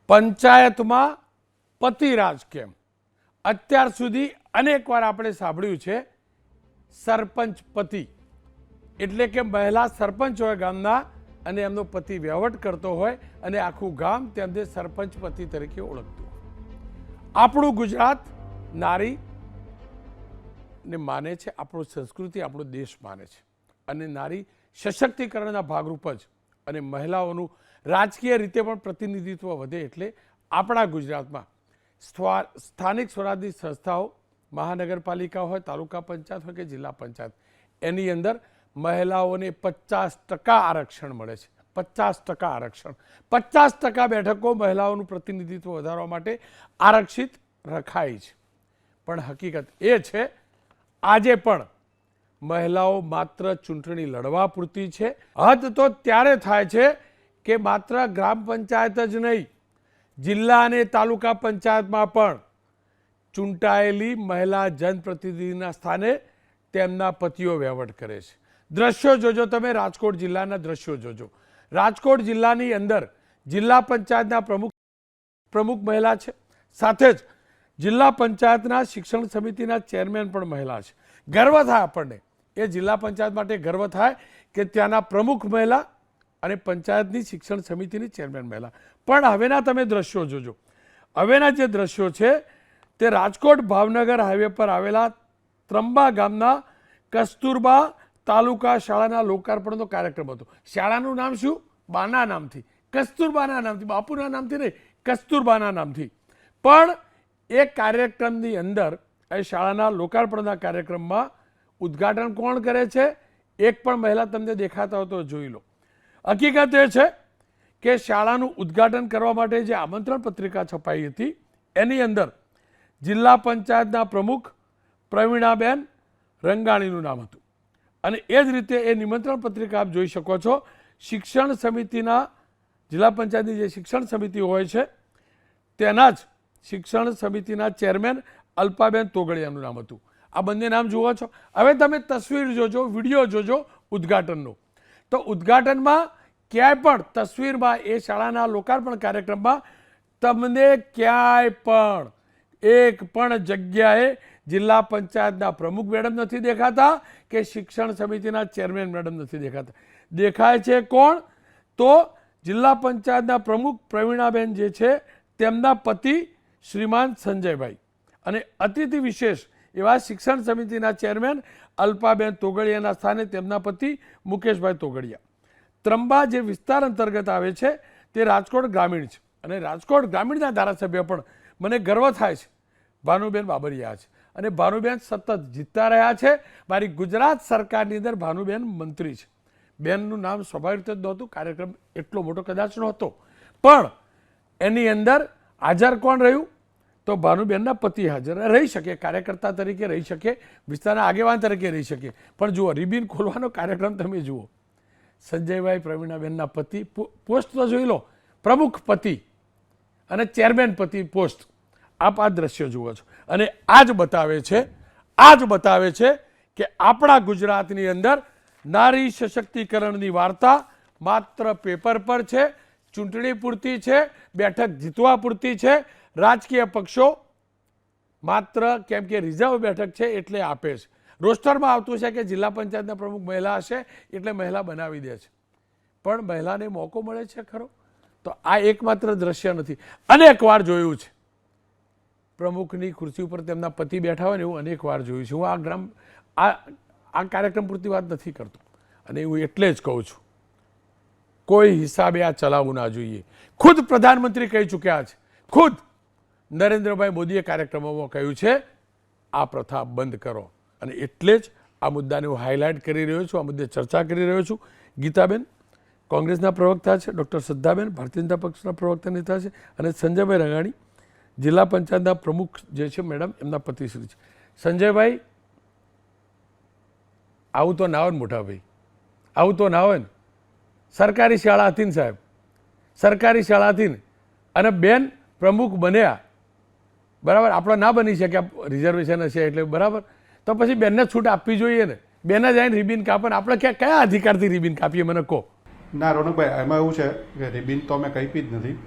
પંચાયતમાં પતિરાજ કેમ? અત્યાર સુધી અનેકવાર આપણે સાંભળ્યું છે સરપંચ પતિ, એટલે કે મહિલા સરપંચ હોય ગામના અને એમનો પતિ વહીવટ કરતો હોય અને આખું ગામ તેમને સરપંચ પતિ તરીકે ઓળખતું. આપણું ગુજરાત નારી ને માને છે, આપણું સંસ્કૃતિ આપણો દેશ માને છે અને નારી સશક્તિકરણના ભાગરૂપ જ અને મહિલાઓનું રાજકીય રીતે પણ પ્રતિનિધિત્વ વધે એટલે આપણા ગુજરાતમાં સ્થાનિક સ્વરાજની સંસ્થાઓ, મહાનગરપાલિકા હોય, તાલુકા પંચાયત હોય કે જિલ્લા પંચાયત, એની અંદર મહિલાઓને 50% આરક્ષણ મળે છે. 50% આરક્ષણ, 50% બેઠકો મહિલાઓનું પ્રતિનિધિત્વ વધારવા માટે આરક્ષિત રખાઈ છે. પણ હકીકત એ છે આજે પણ મહિલાઓ માત્ર ચૂંટણી લડવા પૂરતી છે. હદ તો ત્યારે થાય છે કે માત્ર ગ્રામ પંચાયત જ નહીં, જિલ્લા અને તાલુકા પંચાયતમાં પણ ચૂંટાયેલી મહિલા જનપ્રતિનિધિના સ્થાને તેમના પતિઓ વહીવટ કરે છે. દ્રશ્યો જોજો તમે, રાજકોટ જિલ્લાના દ્રશ્યો જોજો. રાજકોટ જિલ્લાની અંદર જિલ્લા પંચાયતના પ્રમુખ મહિલા છે, સાથે જ જિલ્લા પંચાયતના શિક્ષણ સમિતિના ચેરમેન પણ મહિલા છે. ગર્વ થાય આપણને, એ જિલ્લા પંચાયત માટે ગર્વ થાય કે ત્યાંના પ્રમુખ મહિલા અને પંચાયતની શિક્ષણ સમિતિની ચેરમેન મહિલા. પણ હવેના તમે દ્રશ્યો જોજો. હવેના જે દ્રશ્યો છે તે રાજકોટ ભાવનગર હાઈવે પર આવેલા ત્રંબા ગામના કસ્તુરબા તાલુકા શાળાના લોકાર્પણનો કાર્યક્રમ હતો. શાળાનું નામ શું? બાના નામથી, કસ્તુરબાના નામથી, બાપુના નામથી નહીં, કસ્તુરબાના નામથી. પણ એ કાર્યક્રમની અંદર, એ શાળાના લોકાર્પણના કાર્યક્રમમાં ઉદ્ઘાટન કોણ કરે છે? એક પણ મહિલા તમને દેખાતા હોય તો જોઈ લો. હકીકત એ છે કે શાળાનું ઉદ્ઘાટન કરવા માટે જે આમંત્રણ પત્રિકા છપાઈ હતી એની અંદર જિલ્લા પંચાયતના પ્રમુખ પ્રવીણાબેન રંગાણીનું નામ હતું અને એ જ રીતે એ નિમંત્રણ પત્રિકા આપ જોઈ શકો છો. શિક્ષણ સમિતિના, જિલ્લા પંચાયતની જે શિક્ષણ સમિતિ હોય છે તેના જ શિક્ષણ સમિતિના ચેરમેન અલ્પાબેન તોગડિયાનું નામ હતું. આ બંને નામ જુઓ છો. હવે તમે તસવીર જોજો, વિડીયો જોજો ઉદ્ઘાટનનો, તો ઉદ્ઘાટનમાં ક્યાંય પણ તસવીરમાં એ શાળાના લોકાર્પણ કાર્યક્રમમાં તમને ક્યાંય પણ એક પણ જગ્યાએ જિલ્લા પંચાયતના પ્રમુખ મેડમ નથી દેખાતા કે શિક્ષણ સમિતિના ચેરમેન મેડમ નથી દેખાતા. દેખાય છે કોણ? તો જિલ્લા પંચાયતના પ્રમુખ પ્રવીણાબેન જે છે તેમના પતિ શ્રીમાન સંજયભાઈ અને અતિથિ વિશેષ એવા શિક્ષણ સમિતિના ચેરમેન અલ્પાબેન તોગડિયાના સ્થાને તેમના પતિ મુકેશભાઈ તોગડિયા. ત્રંબા જે વિસ્તાર અંતર્ગત આવે છે તે રાજકોટ ગ્રામીણ છે અને રાજકોટ ગ્રામીણના ધારાસભ્ય પણ મને ગર્વ થાય છે ભાનુબેન બાબરિયા છે અને ભાનુબેન સતત જીતતા રહ્યા છે. મારી ગુજરાત સરકારની અંદર ભાનુબેન મંત્રી છે. બેનનું નામ સ્વાભાવિક રીતે નહોતું, કાર્યક્રમ એટલો મોટો કદાચ નહોતો, પણ એની અંદર હાજર કોણ રહ્યું? તો ભાનુબેનના પતિ હાજર રહી શકે, કાર્યકર્તા તરીકે રહી શકે, વિસ્તારના આગેવાન તરીકે રહી શકે. પણ જુઓ, રિબિન ખોલવાનો કાર્યક્રમ તમે જુઓ. સંજયભાઈ પ્રવીણાબેનના પતિ, પોસ્ટ તો જોઈ લો, પ્રમુખ પતિ અને ચેરમેન પતિ પોસ્ટ. આપ આ દ્રશ્ય જુઓ છો અને આ જ બતાવે છે કે આપણા ગુજરાતની અંદર નારી સશક્તિકરણની વાર્તા માત્ર પેપર પર છે, ચૂંટણી પૂરતી છે, બેઠક જીતવા પૂરતી છે. રાજકીય પક્ષો માત્ર કેમ કે રિઝર્વ બેઠક છે એટલે આપે છે. રોસ્ટરમાં આવતું છે કે જિલ્લા પંચાયતના પ્રમુખ મહિલા હશે એટલે મહિલા બનાવી દે છે, પણ મહિલાને મોકો મળે છે ખરો? તો આ એકમાત્ર દ્રશ્ય નથી, અનેક વાર જોયું છે. પ્રમુખની ખુરશી ઉપર તેમના પતિ બેઠા હોય ને એવું અનેક વાર જોયું છે. હું આ કાર્યક્રમ પૂરતી વાત નથી કરતો અને હું એટલે જ કહું છું, કોઈ હિસાબે આ ચલાવવું ના જોઈએ. ખુદ પ્રધાનમંત્રી કહી ચૂક્યા છે, ખુદ નરેન્દ્રભાઈ મોદીએ કાર્યક્રમોમાં કહ્યું છે આ પ્રથા બંધ કરો. અને એટલે જ આ મુદ્દાને હું હાઇલાઇટ કરી રહ્યો છું, આ મુદ્દે ચર્ચા કરી રહ્યો છું. ગીતાબેન કોંગ્રેસના પ્રવક્તા છે, ડૉક્ટર શ્રદ્ધાબેન ભારતીય જનતા પક્ષના પ્રવક્તા નેતા છે અને સંજયભાઈ રંગાણી જિલ્લા પંચાયતના પ્રમુખ જે છે મેડમ, એમના પતિશ્રી છે. સંજયભાઈ, આવું તો ના હોય ને મોટા ભાઈ, આવું તો ના હોય ને. સરકારી શાળા હતી ને સાહેબ, સરકારી શાળા હતી ને અને બેન પ્રમુખ બન્યા, બરાબર. આપણે ના બની શક્યા, રિઝર્વેશન હશે એટલે, બરાબર. તો પછી બેનને છૂટ આપવી જોઈએ ને. બેને જઈને રિબિન કાપે ને આપણે કયા અધિકારથી રિબિન કાપીએ? મને કહો. ના રોનકભાઈ, એમાં એવું છે કે રિબિન તો અમે કાપી જ નથી.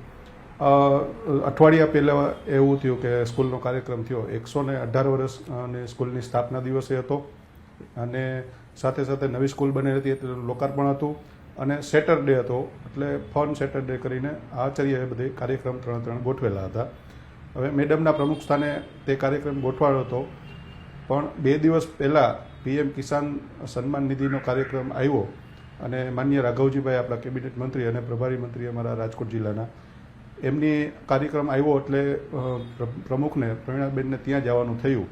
અઠવાડિયા પહેલાં એવું થયું કે સ્કૂલનો કાર્યક્રમ થયો. 118 વર્ષની સ્કૂલની સ્થાપના દિવસે હતો અને સાથે સાથે નવી સ્કૂલ બની હતી એટલે લોકાર્પણ હતું અને સેટરડે હતો એટલે ફન સેટરડે કરીને આચાર્યએ બધે કાર્યક્રમ 3 ગોઠવેલા હતા. હવે મેડમના પ્રમુખ સ્થાને તે કાર્યક્રમ ગોઠવાયો હતો પણ 2 દિવસ પહેલાં PM કિસાન સન્માન નિધિનો કાર્યક્રમ આવ્યો અને માનનીય રાઘવજીભાઈ આપણા કેબિનેટ મંત્રી અને પ્રભારી મંત્રી અમારા રાજકોટ જિલ્લાના એમની કાર્યક્રમ આવ્યો એટલે પ્રમુખને પ્રવીણાબેનને ત્યાં જવાનું થયું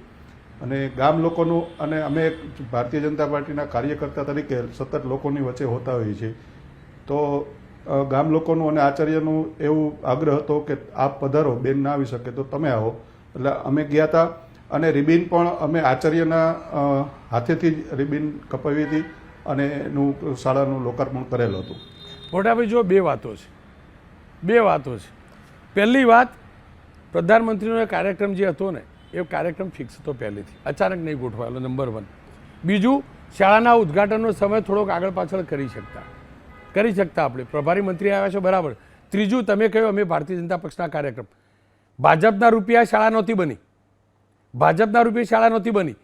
અને ગામ લોકોનું અને અમે ભારતીય જનતા પાર્ટીના કાર્યકર્તા તરીકે સતત લોકોની વચ્ચે હોતા હોઈએ છીએ તો ગામ લોકોનું અને આચાર્યનું એવું આગ્રહ હતો કે આપ પધારો, બેન ના આવી શકે તો તમે આવો. એટલે અમે ગયા હતા અને રિબિન પણ અમે આચાર્યના હાથેથી જ રિબિન કપાવી હતી અને એનું શાળાનું લોકાર્પણ કરેલું હતું. મોટાભાઈ જો બે વાતો છે. પહેલી વાત, પ્રધાનમંત્રીનો કાર્યક્રમ જે હતો ને એ કાર્યક્રમ ફિક્સ હતો પહેલેથી, અચાનક નહીં ગોઠવાયેલો, નંબર 1. બીજું, શાળાના ઉદ્ઘાટનનો સમય થોડોક આગળ પાછળ કરી શકતા આપણે, પ્રભારી મંત્રી આવ્યા છે બરાબર. ત્રીજું, તમે કહ્યું અમે ભારતીય જનતા પક્ષના કાર્યક્રમ, ભાજપના રૂપિયા શાળા નહોતી બની.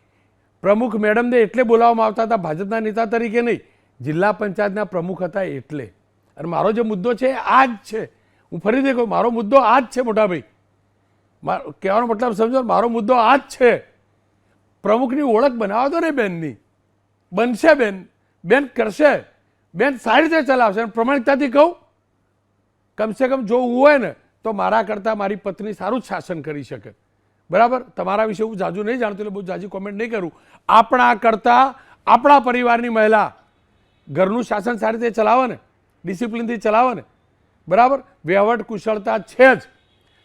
પ્રમુખ મેડમને એટલે બોલાવવામાં આવતા હતા ભાજપના નેતા તરીકે નહીં, જિલ્લા પંચાયતના પ્રમુખ હતા એટલે. અને મારો જે મુદ્દો છે આ જ છે, હું ફરીથી કહું, મારો મુદ્દો આ જ છે મોટાભાઈ. કહેવાનો મતલબ સમજો, મારો મુદ્દો આ જ છે. પ્રમુખની ઓળખ બનાવવા દો ને બેનની, બનશે બેન કરશે, બેન સારી રીતે ચલાવશે. અને પ્રમાણિકતાથી કહું, કમસે કમ જોવું હોય ને તો મારા કરતાં મારી પત્ની સારું જ શાસન કરી શકે, બરાબર. તમારા વિશે હું જાજુ નહીં જાણતો એટલે બહુ જાજી કોમેન્ટ નહીં કરું. આપણા કરતાં આપણા પરિવારની મહિલા ઘરનું શાસન સારી રીતે ચલાવે ને, ડિસિપ્લિનથી ચલાવે ને, બરાબર, વહીવટ કુશળતા છે જ,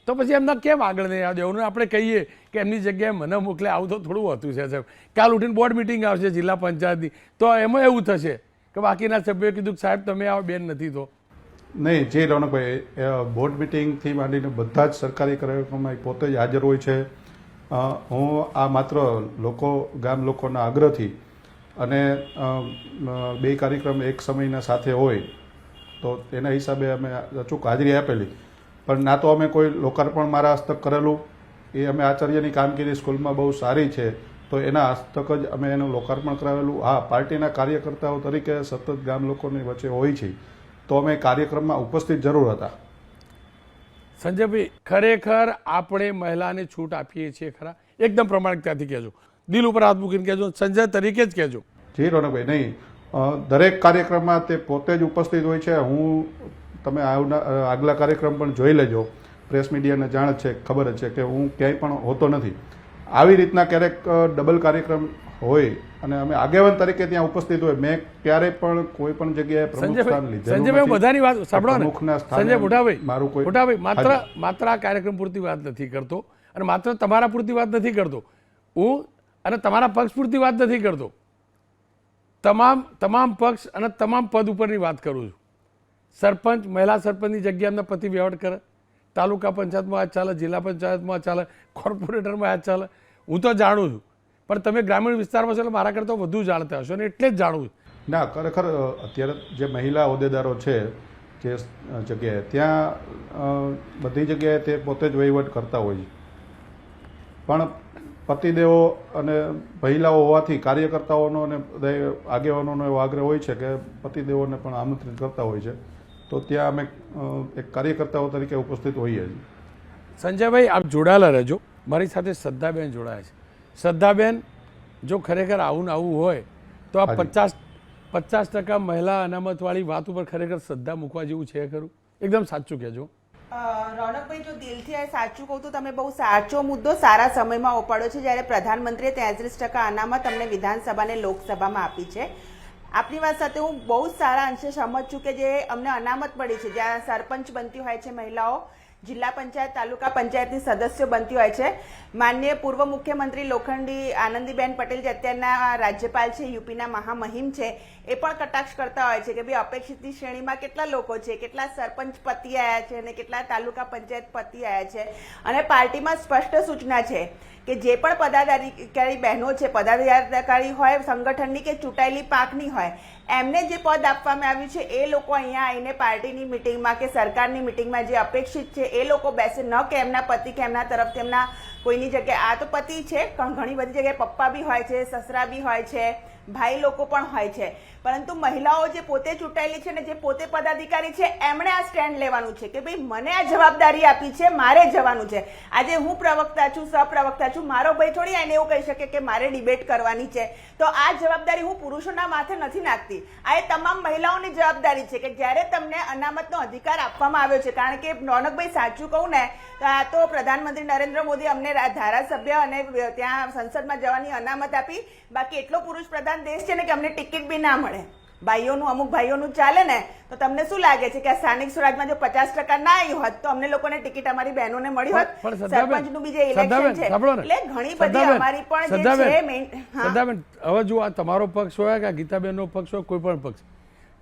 તો પછી એમના કેમ આગળ નહીં આવે? એવું આપણે કહીએ કે એમની જગ્યાએ મને મોકલે, આવું તો થોડું હોતું છે સાહેબ. કાલ ઉઠીને બોર્ડ મિટિંગ આવશે જિલ્લા પંચાયતની, તો એમાં એવું થશે કે બાકીના સભ્યોએ કીધું કે સાહેબ તમે આવો, બેન નથી તો નહીં. જે રોનકભાઈ, બોર્ડ મિટિંગથી માંડીને બધા જ સરકારી કાર્યક્રમમાં પોતે જ હાજર હોય છે. હું આ માત્ર ગામ લોકોના આગ્રહથી અને 2 કાર્યક્રમ એક સમયના સાથે હોય તો તેના હિસાબે અમે અચૂક હાજરી આપેલી. પણ ના તો અમે કોઈ લોકાર્પણ મારા હસ્તક કરેલું, એ અમે આચાર્યની કામગીરી સ્કૂલમાં બહુ સારી છે તો એના હસ્તક જ અમે એનું લોકાર્પણ કરાવેલું. હા, પાર્ટીના કાર્યકર્તાઓ તરીકે સતત ગામ લોકોની વચ્ચે હોય છે તો અમે કાર્યક્રમમાં ઉપસ્થિત જરૂર હતા. સંજયભાઈ, ખરેખર આપણે મહિલાને છૂટ આપીએ છીએ ખરા? એકદમ પ્રમાણિકતાથી કહેજો, દિલ ઉપર હાથ મૂકીને કહેજો, સંજય તરીકે જ કહેજો. જી રોનકભાઈ, નહીં, દરેક કાર્યક્રમમાં તે પોતે જ ઉપસ્થિત હોય છે. તમે આગલા કાર્યક્રમ પણ જોઈ લેજો, પ્રેસ મીડિયાને જાણ જ છે, ખબર જ છે કે હું ક્યાંય પણ હોતો નથી. આવી રીતના ક્યારેક ડબલ કાર્યક્રમ હોય અને અમે આગેવાન તરીકે ત્યાં ઉપસ્થિત હોય, મેં ક્યારેય પણ કોઈ પણ જગ્યાએ પ્રમુખ સ્થાન લીધેલું નથી. સંજયભાઈ, બધાની વાત સાંભળો ને સંજય મોટાભાઈ, મારું માત્ર આ કાર્યક્રમ પૂરતી વાત નથી કરતો અને માત્ર તમારા પૂરતી વાત નથી કરતો હું, અને તમારા પક્ષ પૂરતી વાત નથી કરતો, તમામ પક્ષ અને તમામ પદ ઉપરની વાત કરું છું. સરપંચ, મહિલા સરપંચની જગ્યા એમના પતિ વહીવટ કરે, તાલુકા પંચાયતમાં આ ચાલે, જિલ્લા પંચાયતમાં ચાલે, કોર્પોરેટરમાં આ ચાલે, હું તો જાણું છું. પણ તમે ગ્રામીણ વિસ્તારમાં છો એટલે મારા કરતાં વધુ જાણતા હશો અને એટલે જ જાણું છું. ના, ખરેખર અત્યારે જે મહિલા હોદ્દેદારો છે જે જગ્યાએ, ત્યાં બધી જગ્યાએ તે પોતે જ વહીવટ કરતા હોય છે. પણ પતિદેવો અને મહિલાઓ હોવાથી કાર્યકર્તાઓનો અને બધા આગેવાનોનો એવો આગ્રહ હોય છે કે પતિદેવોને પણ આમંત્રિત કરતા હોય છે તો ત્યાં અમે એક કાર્યકર્તાઓ તરીકે ઉપસ્થિત હોઈએ છીએ. સંજયભાઈ, આપ જોડાયેલા રહેજો. મારી સાથે શ્રદ્ધાબેન જોડાયા છે. શ્રદ્ધાબેન, જો ખરેખર આવું હોય તો આ 50% મહિલા અનામતવાળી વાત ઉપર ખરેખર શ્રદ્ધા મૂકવા જેવું છે ખરું? એકદમ સાચું કહેજો. રોનકભાઈ, જો દિલથી સાચું કહું તો તમે બહુ સાચો મુદ્દો સારા સમયમાં ઉપાડ્યો છે. જ્યારે પ્રધાનમંત્રીએ 33% અનામત અમને વિધાનસભા અને લોકસભામાં આપી છે. આપની વાત સાથે હું બહુ સારા અંશે સમજ છું કે જે અમને અનામત મળી છે, જ્યાં સરપંચ બનતી હોય છે મહિલાઓ, જિલ્લા પંચાયત, તાલુકા પંચાયતની સદસ્યો બનતી હોય છે. માનનીય પૂર્વ મુખ્યમંત્રી લોખંડી આનંદીબેન પટેલ, જે અત્યારના રાજ્યપાલ છે, યુપીના મહામહિમ છે, એ પણ કટાક્ષ કરતા હોય છે કે ભાઈ અપેક્ષિતની શ્રેણીમાં કેટલા લોકો છે, કેટલા સરપંચ પતિ આવ્યા છે અને કેટલા તાલુકા પંચાયત પતિ આવ્યા છે. અને પાર્ટીમાં સ્પષ્ટ સૂચના છે કે જે પણ પદાધિકારી બહેનો છે, પદાધિકારી હોય સંગઠનની કે ચૂંટાયેલી પાંખની હોય, એમને જે પદ આપવામાં આવ્યું છે એ લોકો અહીંયા આવીને પાર્ટીની મિટિંગમાં કે સરકારની મિટિંગમાં જે અપેક્ષિત છે એ લોકો બેસે, ન કે એમના પતિ કે એમના તરફથી એમના કોઈની જગ્યાએ. આ તો પતિ છે, ઘણી બધી જગ્યાએ પપ્પા બી હોય છે, સસરા બી હોય છે, ભાઈ લોકો પણ હોય છે, પરંતુ મહિલાઓ જે પોતે ચૂંટાયેલી છે ને જે પોતે પદાધિકારી છે એમણે આ સ્ટેન્ડ લેવાનું છે કે ભાઈ મને આ જવાબદારી આપી છે, મારે જવાનું છે. આજે હું પ્રવક્તા છું, સહપ્રવક્તા છું, મારો ભાઈ થોડી એને એવું કહી શકે કે મારે ડિબેટ કરવાની છે. તો આ જવાબદારી હું પુરુષોના માથે નથી નાખતી, આ એ તમામ મહિલાઓની જવાબદારી છે કે જ્યારે તમને અનામતનો અધિકાર આપવામાં આવ્યો છે. કારણ કે રોનકભાઈ સાચું કહું ને તો આ તો પ્રધાનમંત્રી નરેન્દ્ર મોદી અમને ધારાસભ્ય અને ત્યાં સંસદમાં જવાની અનામત આપી, બાકી એટલો પુરુષ પ્રધાન દેશ છે ને કે અમને ટિકિટ બી ના મળે. ભાઈઓનું અમુક ભાઈઓનું ચાલે ને તો તમને શું લાગે છે કે આ સ્થાનિક સ્વરાજમાં જો 50% ના આવ્યું હોત તો અમને લોકોને ટિકિટ અમારી બહેનોને મળી હોત. સરપંચનું બી જે ઇલેક્શન છે એટલે ઘણી બધી અમારી પણ જે છે. સદાબેન, હવે જો આ તમારો પક્ષ હોય કે ગીતાબેનનો પક્ષ હોય, કોઈ પણ પક્ષ,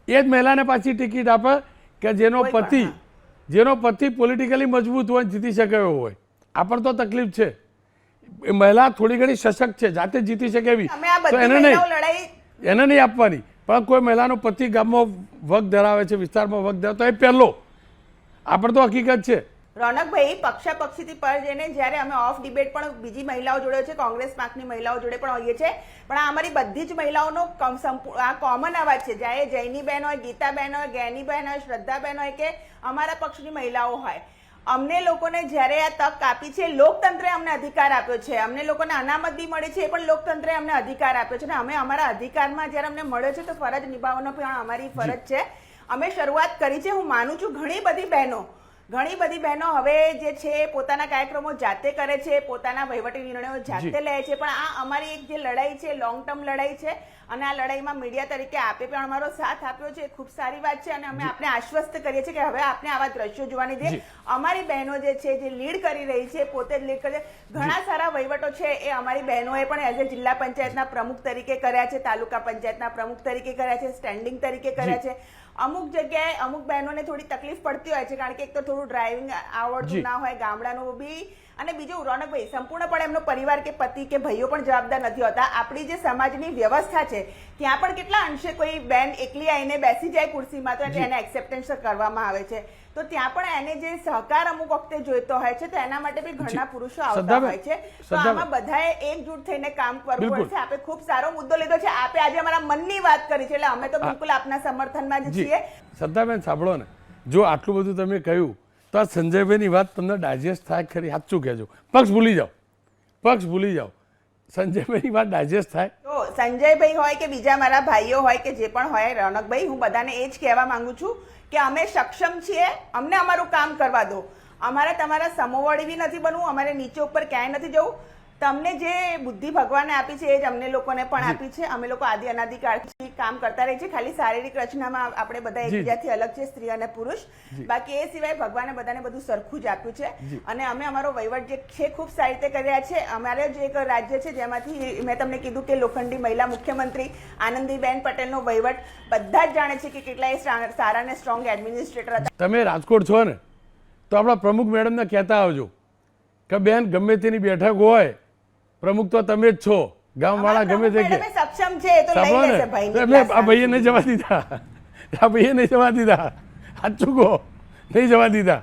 એ જ મહિલાને પાછી ટિકિટ આપે કે જેનો પતિ પોલિટિકલી મજબૂત હોય, જીતી શકે એવો હોય. આ પણ તો તકલીફ છે. એ મહિલા થોડી ઘણી સશક્ત છે, જાતે જીતી શકે એવી, તો એને નહીં આપવાની. પણ કોઈ મહિલાનો પતિ ગામમાં વગ ધરાવે છે, વિસ્તારમાં વગ ધરાવે, તો એ પહેલો. આ પણ તો હકીકત છે. રોનકભાઈ, પક્ષાપક્ષીથી પર જઈને જ્યારે અમે ઓફ ડિબેટ પણ બીજી મહિલાઓ જોડે છે, કોંગ્રેસ પાંખની મહિલાઓ જોડે પણ હોઈએ છે, પણ આ અમારી બધી જ મહિલાઓનો આ કોમન અવાજ છે. ચાહે જૈનીબેન હોય, ગીતાબેન હોય, જ્ઞાનીબેન હોય, શ્રદ્ધાબેન હોય કે અમારા પક્ષની મહિલાઓ હોય, અમને લોકોને જ્યારે આ તક આપી છે, લોકતંત્રે અમને અધિકાર આપ્યો છે. અમને લોકોને અનામત બી મળી છે, એ પણ લોકતંત્રે અમને અધિકાર આપ્યો છે. અને અમે અમારા અધિકારમાં જ્યારે અમને મળ્યો છે તો ફરજ નિભાવવાનો પણ અમારી ફરજ છે. અમે શરૂઆત કરી છે. હું માનું છું ઘણી બધી બહેનો હવે જે છે પોતાના કાર્યક્રમો જાતે કરે છે, પોતાના વહીવટી નિર્ણયો જાતે લે છે, પણ આ અમારી એક જે લડાઈ છે, લોંગ ટર્મ લડાઈ છે, અને આ લડાઈમાં મીડિયા તરીકે આપે પણ અમારો સાથ આપ્યો છે, ખૂબ સારી વાત છે. અને અમે આપણે આશ્વસ્ત કરીએ છીએ કે હવે આપણે આવા દ્રશ્યો જોવાની છે. અમારી બહેનો જે છે જે લીડ કરી રહી છે, પોતે જ લીડ કરે છે. ઘણા સારા વહીવટો છે એ અમારી બહેનોએ પણ એઝ એ જિલ્લા પંચાયતના પ્રમુખ તરીકે કર્યા છે, તાલુકા પંચાયતના પ્રમુખ તરીકે કર્યા છે, સ્ટેન્ડિંગ તરીકે કર્યા છે. અમુક જગ્યાએ અમુક બહેનોને થોડી તકલીફ પડતી હોય છે, કારણ કે એક તો થોડું ડ્રાઇવિંગ આવડતું ના હોય, ગામડાનું બી, અને બીજું રોનકભાઈ સંપૂર્ણપણે એમનો પરિવાર કે પતિ કે ભાઈઓ પણ જવાબદાર નથી હોતા. આપણી જે સમાજની વ્યવસ્થા છે ત્યાં પણ કેટલા અંશે કોઈ બેન એકલી આવીને બેસી જાય ખુરશીમાં તો એને એક્સેપ્ટન્સ કરવામાં આવે છે, તો ત્યાં પણ એને જે સહકાર અમુક વખતે જોઈતો હોય છે, તો એના માટે બી ઘણા પુરુષો આવતા હોય છે. તો આમાં બધાએ એકજૂટ થઈને કામ કરવું પડશે. આપણે ખૂબ સારો મુદ્દો લીધો છે, આપે આજે અમારા મનની વાત કરી છે, એટલે અમે તો બિલકુલ આપના સમર્થનમાં જ છીએ. શ્રદ્ધાબેન સાંભળો ને, જો આટલું બધું તમે કહ્યું તો આ સંજયભાઈની વાત તમને ડાયજેસ્ટ થાય ખરી? સાચું કહેજો, પક્ષ ભૂલી જાઓ, સંજયભાઈની વાત ડાયજેસ્ટ થાય? તો સંજયભાઈ હોય કે બીજા મારા ભાઈઓ હોય કે જે પણ હોય, રોનકભાઈ, હું બધાને એ જ કહેવા માંગુ છું કે અમે સક્ષમ છીએ, અમને અમારું કામ કરવા દો. અમારે તમારા સમોવડી બી નથી બનવું, અમારે નીચે ઉપર ક્યાંય નથી જવું. તમને જે બુદ્ધિ ભગવાને આપી છે એ જ અમને લોકોને પણ આપી છે. અમે લોકો આદિ અનાદિકાળથી કામ કરતા રહીએ છીએ. ખાલી શારીરિક રચનામાં આપણે બધા એકબીજાથી અલગ છે, સ્ત્રી અને પુરુષ. બાકી એ સિવાય ભગવાને બધાને બધું સરખું જ આપ્યું છે. અને અમે અમારો વહીવટ જે છે ખૂબ સારી રીતે કરી રહ્યા છે. અમારે જે એક રાજ્ય છે જેમાંથી મેં તમને કીધું કે લોખંડી મહિલા મુખ્યમંત્રી આનંદીબેન પટેલનો વહીવટ બધા જ જાણે છે કે કેટલા સારા અને સ્ટ્રોંગ એડમિનિસ્ટ્રેટર હતા. તમે રાજકોટ છો ને, તો આપણા પ્રમુખ મેડમને કહેતા આવજો કે બેન ગમે તેની બેઠક હોય, પ્રમુખ તો તમે જ છો, ગામવાળા ગમે તે કે સક્ષમ છે તો લઈ લેશે ભાઈ. એટલે આ ભાઈએ નહીં જવા દીધા, સાચું કહો, નહીં જવા દીધા.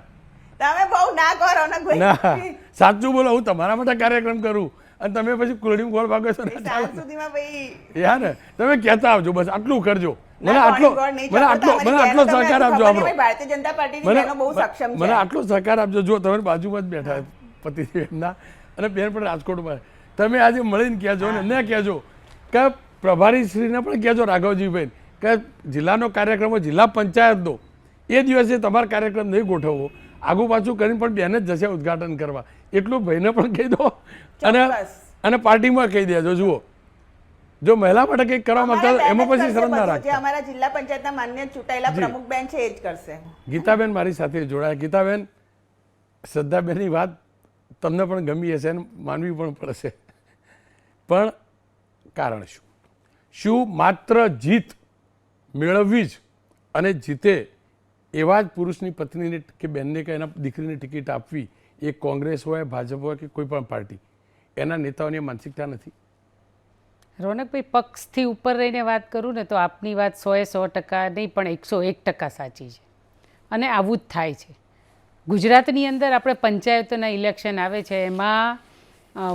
તમે બહુ ના કહો રોનકભાઈ. ના, સાચું બોલો. હું તમારા માટે કાર્યક્રમ કરું અને તમે પછી કુલડી ગોળ ભાગો છો યાર ને. તમે કહેતા આવજો, બસ આટલું કરજો. મને આટલો સહકાર આપજો. આપણો ભારતીય જનતા પાર્ટીની બહેનો બહુ સક્ષમ છે. મને આટલો સહકાર આપજો. જો તમે બાજુમાં જ બેઠા પતિ એમના અને બેન પણ રાજકોટમાં, તમે આજે મળીને કહેજો ને એમને કહેજો કે પ્રભારી શ્રીને પણ કહેજો, રાઘવજીભાઈ, કે જિલ્લાનો કાર્યક્રમ જિલ્લા પંચાયતનો એ દિવસે તમારો કાર્યક્રમ નહીં ગોઠવવો, આગુ પાછું કરીને પણ બેન જ જશે ઉદઘાટન કરવા. એટલું ભાઈને પણ કહી દો અને પાર્ટીમાં કહી દેજો. જુઓ, જો મહિલા માટે કંઈક કરવા માંગતા એમાં પછી શરમ ના રાખતા. અમારા જિલ્લા પંચાયતના માન્ય ચૂંટાયેલા પ્રમુખ બેન છે એ જ કરશે. ગીતાબેન મારી સાથે જોડાયા. ગીતાબેન, શ્રદ્ધાબેનની વાત તમને પણ ગમી હશે અને માનવી પણ પડશે, પણ કારણ શું માત્ર જીત મેળવવી જ અને જીતે એવા જ પુરુષની પત્નીને કે બહેનને કે એના દીકરીને ટિકિટ આપવી એ કોંગ્રેસ હોય, ભાજપ હોય કે કોઈ પણ પાર્ટી, એના નેતાઓની માનસિકતા નથી. રોનકભાઈ, પક્ષથી ઉપર રહીને વાત કરું ને તો આપની વાત 100% નહીં પણ 101% સાચી છે અને આવું જ થાય છે. ગુજરાતની અંદર આપણે પંચાયતોના ઇલેક્શન આવે છે, એમાં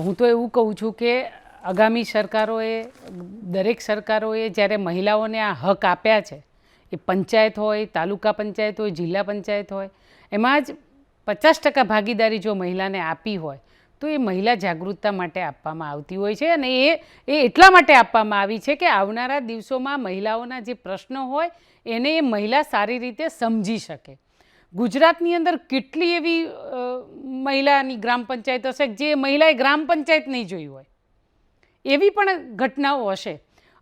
હું તો એવું કહું છું કે આગામી સરકારોએ, દરેક સરકારોએ જ્યારે મહિલાઓને આ હક આપ્યા છે, એ પંચાયત હોય, તાલુકા પંચાયત હોય, જિલ્લા પંચાયત હોય, એમાં જ 50% ભાગીદારી જો મહિલાને આપી હોય તો એ મહિલા જાગૃતતા માટે આપવામાં આવતી હોય છે. અને એ એટલા માટે આપવામાં આવી છે કે આવનારા દિવસોમાં મહિલાઓના જે પ્રશ્નો હોય એને એ મહિલા સારી રીતે સમજી શકે. ગુજરાતની અંદર કેટલી એવી મહિલાની ગ્રામ પંચાયત હશે જે મહિલાએ ગ્રામ પંચાયત નહીં જોઈ હોય, એવી પણ ઘટનાઓ હશે.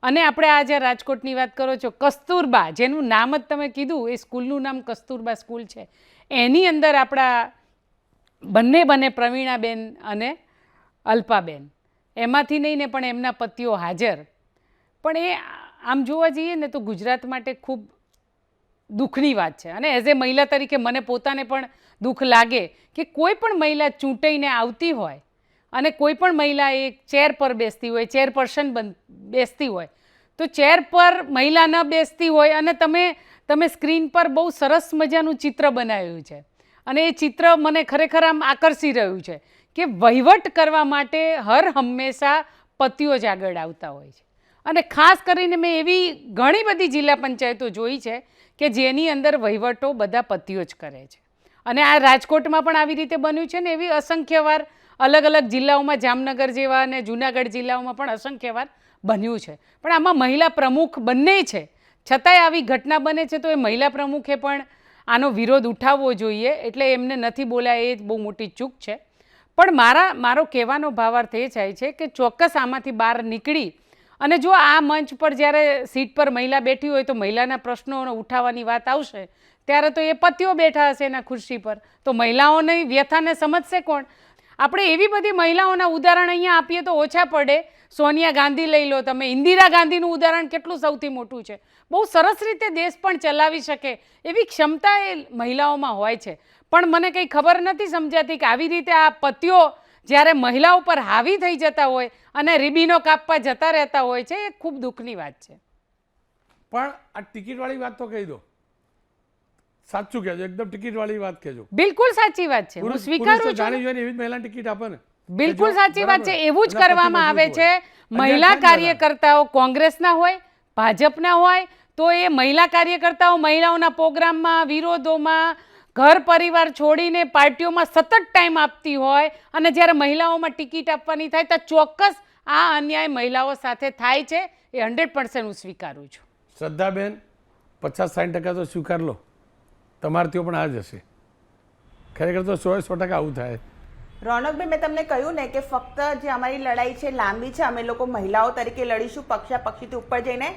અને આપણે આજે રાજકોટની વાત કરો છો, કસ્તુરબા, જેનું નામ જ તમે કીધું, એ સ્કૂલનું નામ કસ્તુરબા સ્કૂલ છે. એની અંદર આપણા બંને પ્રવીણાબેન અને અલ્પાબેન, એમાંથી નહીં ને પણ એમના પતિઓ હાજર. પણ એ આમ જોવા જઈએ ને તો ગુજરાત માટે ખૂબ દુઃખની વાત છે. અને એઝ એ મહિલા તરીકે મને પોતાને પણ દુઃખ લાગે કે કોઈ પણ મહિલા ચૂંટાઈને આવતી હોય અને કોઈ પણ મહિલા એ ચેર પર બેસતી હોય, ચેરપર્સન બેસતી હોય, તો ચેર પર મહિલા ન બેસતી હોય અને તમે સ્ક્રીન પર બહુ સરસ મજાનું ચિત્ર બનાવ્યું છે અને એ ચિત્ર મને ખરેખર આમ આકર્ષી રહ્યું છે કે વહીવટ કરવા માટે હર હંમેશા પતિઓ જ આગળ આવતા હોય છે. અને ખાસ કરીને મેં એવી ઘણી બધી જિલ્લા પંચાયતો જોઈ છે કે જેની અંદર વહીવટો બધા પતિઓ જ કરે છે. અને આ રાજકોટમાં પણ આવી રીતે બન્યું છે ને એવી અસંખ્ય વાર અલગ અલગ જિલ્લાઓમાં, જામનગર જેવા અને જૂનાગઢ જિલ્લાઓમાં પણ અસંખ્ય વાર બન્યું છે. પણ આમાં મહિલા પ્રમુખ બંને છે, છતાંય આવી ઘટના બને છે તો એ મહિલા પ્રમુખે પણ આનો વિરોધ ઉઠાવવો જોઈએ. એટલે એમને નથી બોલ્યા એ જ બહુ મોટી ચૂક છે. પણ મારો કહેવાનો ભાવાર્થ એ થાય છે કે ચોક્કસ આમાંથી બહાર નીકળી અને જો આ મંચ પર જ્યારે સીટ પર મહિલા બેઠી હોય તો મહિલાના પ્રશ્નો ઉઠાવવાની વાત આવશે ત્યારે તો એ પતિઓ બેઠા હશે એના ખુરશી પર, તો મહિલાઓની વ્યથાને સમજશે કોણ? આપણે એવી બધી મહિલાઓના ઉદાહરણ અહીંયા આપીએ તો ઓછા પડે. સોનિયા ગાંધી લઈ લો તમે, ઇન્દિરા ગાંધીનું ઉદાહરણ કેટલું સૌથી મોટું છે. બહુ સરસ રીતે દેશ પણ ચલાવી શકે એવી ક્ષમતા એ મહિલાઓમાં હોય છે. પણ મને કંઈ ખબર નથી સમજાતી કે આવી રીતે આ પતિઓ જ્યારે મહિલાઓ પર હાવી થઈ જતા હોય અને રીબીનો કાપવા જતા રહેતા હોય છે, એ ખૂબ દુઃખની વાત છે. પણ આ ટિકિટવાળી વાત તો કહી દો, સાચું કહેજો, એકદમ ટિકિટવાળી વાત કહેજો. બિલકુલ સાચી વાત છે, હું સ્વીકારું છું. જાણી જોઈને એવી જ મહિલાને ટિકિટ આપે ને. બિલકુલ સાચી વાત છે, એવું જ કરવામાં આવે છે. મહિલા કાર્યકર્તાઓ કોંગ્રેસના હોય, ભાજપના હોય, તો એ મહિલા કાર્યકર્તાઓ મહિલાઓના પ્રોગ્રામમાં, વિરોધોમાં, ઘર પરિવાર છોડીને પાર્ટીઓમાં સતત ટાઈમ આપતી હોય અને જ્યારે મહિલાઓમાં ટિકિટ આપવાની થાય તો ચોક્કસ આ અન્યાય મહિલાઓ સાથે થાય છે. એ 100% હું સ્વીકારું છું. શ્રદ્ધાબેન, 50-60% તો સ્વીકાર લો, તમારે ત્યાં પણ આ જ હશે. ખરેખર તો 100% આવું થાય. રોનકભાઈ, મેં તમને કહ્યું ને કે ફક્ત જે અમારી લડાઈ છે લાંબી છે, અમે લોકો મહિલાઓ તરીકે લડીશું પક્ષાપક્ષીથી ઉપર જઈને.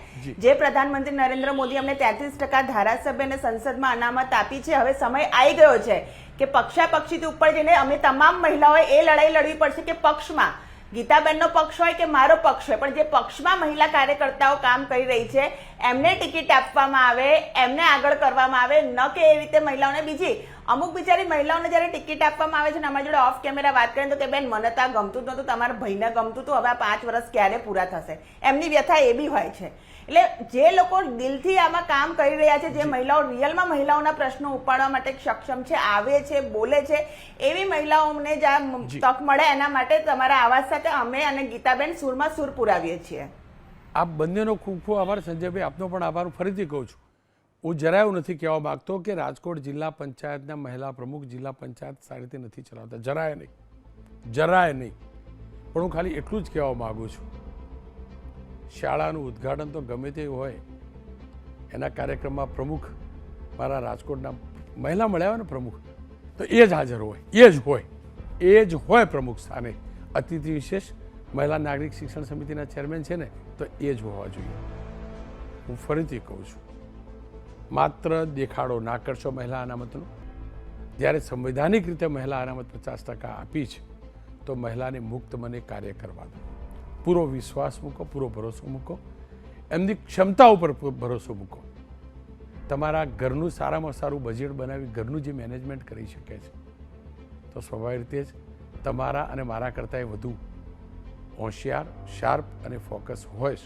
જે પ્રધાનમંત્રી નરેન્દ્ર મોદી અમને 33% ધારાસભ્યને સંસદમાં અનામત આપી છે, હવે સમય આવી ગયો છે કે પક્ષાપક્ષીથી ઉપર જઈને અમે તમામ મહિલાઓએ એ લડાઈ લડવી પડશે કે પક્ષમાં ગીતાબેનનો પક્ષ હોય કે મારો પક્ષ હોય, પણ જે પક્ષમાં મહિલા કાર્યકર્તાઓ કામ કરી રહી છે એમને ટિકિટ આપવામાં આવે, એમને આગળ કરવામાં આવે, ન કે એ રીતે મહિલાઓને બીજી અમુક બિચારી મહિલાઓને જ્યારે ટિકિટ આપવામાં આવે છે ને અમારી જોડે ઓફ કેમેરા વાત કરીએ તો કે બેન મને તો આ ગમતું જ નહોતું, તમારા ભાઈને ગમતું હતું, હવે આ 5 વર્ષ ક્યારે પૂરા થશે, એમની વ્યથા એ બી હોય છે. એટલે જે લોકો દિલથી આમાં કામ કરી રહ્યા છે, જે મહિલાઓ રિયલમાં મહિલાઓના પ્રશ્નો ઉપાડવા માટે સક્ષમ છે, આવે છે, બોલે છે, એવી મહિલાઓને જ આ તક મળે એના માટે તમારા આવાજ સાથે અમે અને ગીતાબેન સુરમાં સુર પુરાવીએ છીએ. આપ બંનેનો ખૂબ ખૂબ આભાર. સંજયભાઈ, આપનો પણ આભાર. ફરીથી કહું છું, હું જરાય એવું નથી કહેવા માગતો કે રાજકોટ જિલ્લા પંચાયતના મહિલા પ્રમુખ જિલ્લા પંચાયત સારી રીતે નથી ચલાવતા, જરાય નહીં, જરાય નહીં. પણ હું ખાલી એટલું જ કહેવા માગું છું, શાળાનું ઉદ્ઘાટન તો ગમે તે હોય, એના કાર્યક્રમમાં પ્રમુખ મારા રાજકોટના મહિલા મળ્યા હોય ને પ્રમુખ, તો એ જ હાજર હોય, એ જ હોય પ્રમુખ સ્થાને. અતિથિ વિશેષ મહિલા નાગરિક શિક્ષણ સમિતિના ચેરમેન છે ને, તો એ જ હોવા જોઈએ. હું ફરીથી કહું છું, માત્ર દેખાડો ના કરશો મહિલા અનામતનો. જ્યારે સંવૈધાનિક રીતે મહિલા અનામત 50% આપી છે તો મહિલાને મુક્ત મને કાર્ય કરવા દો. પૂરો વિશ્વાસ મૂકો, પૂરો ભરોસો મૂકો, એમની ક્ષમતા ઉપર ભરોસો મૂકો. તમારા ઘરનું સારામાં સારું બજેટ બનાવી ઘરનું જે મેનેજમેન્ટ કરી શકે છે તો સ્વાભાવિક રીતે જ તમારા અને મારા કરતાં વધુ હોશિયાર, શાર્પ અને ફોકસ હોય.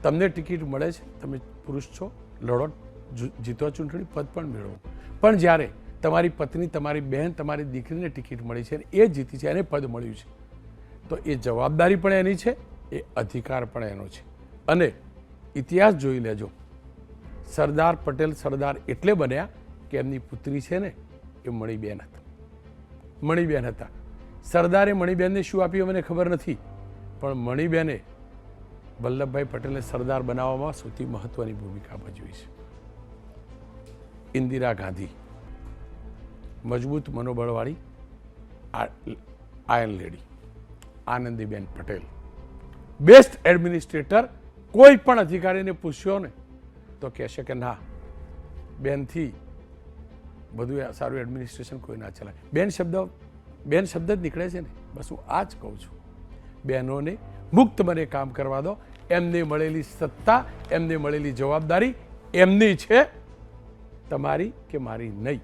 તમને ટિકિટ મળે છે, તમે પુરુષ છો, લડો, જીતો, ચૂંટણી પદ પણ મેળવો. પણ જ્યારે તમારી પત્ની, તમારી બહેન, તમારી દીકરીને ટિકિટ મળી છે અને એ જીતી છે, એને પદ મળ્યું છે, તો એ જવાબદારી પણ એની છે, એ અધિકાર પણ એનો છે. અને ઇતિહાસ જોઈ લેજો, સરદાર પટેલ સરદાર એટલે બન્યા કે એમની પુત્રી છે ને એ મણિબેન હતા. મણિબેન હતા. સરદારે મણિબેનને શું આપ્યું મને ખબર નથી, પણ મણિબેને વલ્લભભાઈ પટેલને સરદાર બનાવવામાં સૌથી મહત્વની ભૂમિકા ભજવી છે. ઇન્દિરા ગાંધી, મજબૂત મનોબળવાળી iron lady. Anandiben Patel, best administrator. કોઈ પણ અધિકારીને પૂછ્યો ને તો કહેશે કે ના, બેનથી બધું સારું એડમિનિસ્ટ્રેશન કોઈ ના ચલાય. બેન શબ્દ જ નીકળે છે ને, બસ હું આ જ કહું છું. બહેનોને મુક્ત મને કામ કરવા દો. એમને મળેલી સત્તા, એમને મળેલી જવાબદારી એમની છે, તમારી કે મારી નહીં.